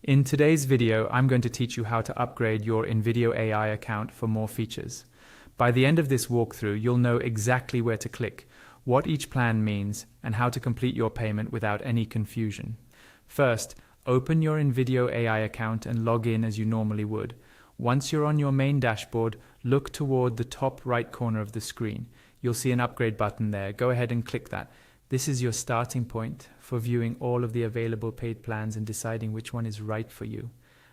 In today's video, I'm going to teach you how to upgrade your InVideo AI account for more features. By the end of this walkthrough, you'll know exactly where to click, what each plan means, and how to complete your payment without any confusion. First, open your InVideo AI account and log in as you normally would. Once you're on your main dashboard, look toward the top right corner of the screen. You'll see an upgrade button there. Go ahead and click that. This is your starting point for viewing all of the available paid plans and deciding which one is right for you.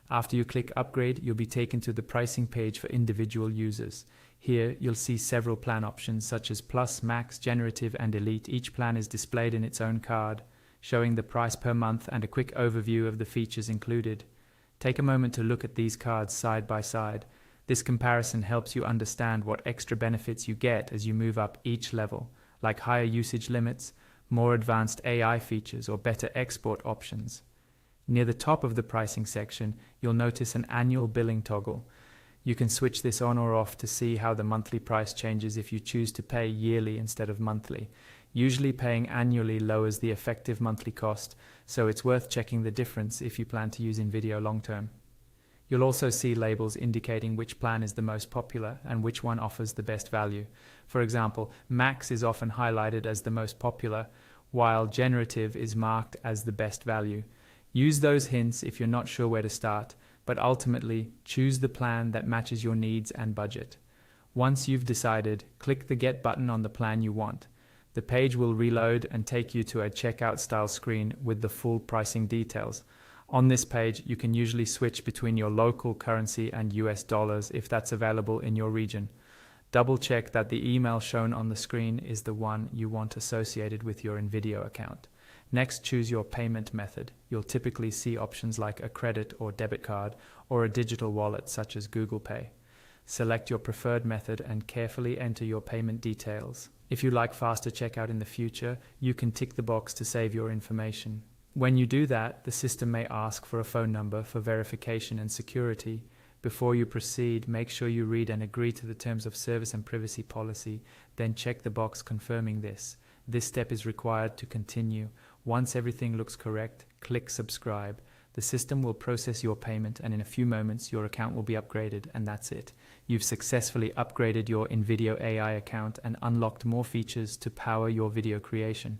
After you click upgrade, you'll be taken to the pricing page for individual users. Here, you'll see several plan options such as Plus, Max, Generative, and Elite. Each plan is displayed in its own card, showing the price per month and a quick overview of the features included. Take a moment to look at these cards side by side. This comparison helps you understand what extra benefits you get as you move up each level, like higher usage limits, more advanced AI features, or better export options. Near the top of the pricing section, you'll notice an annual billing toggle. You can switch this on or off to see how the monthly price changes if you choose to pay yearly instead of monthly. Usually paying annually lowers the effective monthly cost, so it's worth checking the difference if you plan to use InVideo long term. You'll also see labels indicating which plan is the most popular and which one offers the best value. For example, Max is often highlighted as the most popular, while Generative is marked as the best value. Use those hints if you're not sure where to start, but ultimately choose the plan that matches your needs and budget. Once you've decided, click the Get button on the plan you want. The page will reload and take you to a checkout style screen with the full pricing details. On this page, you can usually switch between your local currency and US dollars if that's available in your region. Double check that the email shown on the screen is the one you want associated with your InVideo account. Next, choose your payment method. You'll typically see options like a credit or debit card or a digital wallet such as Google Pay. Select your preferred method and carefully enter your payment details. If you like faster checkout in the future, you can tick the box to save your information. When you do that, the system may ask for a phone number for verification and security. Before you proceed, make sure you read and agree to the terms of service and privacy policy, then check the box confirming this. This step is required to continue. Once everything looks correct, click subscribe. The system will process your payment, and in a few moments your account will be upgraded, and that's it. You've successfully upgraded your InVideo AI account and unlocked more features to power your video creation.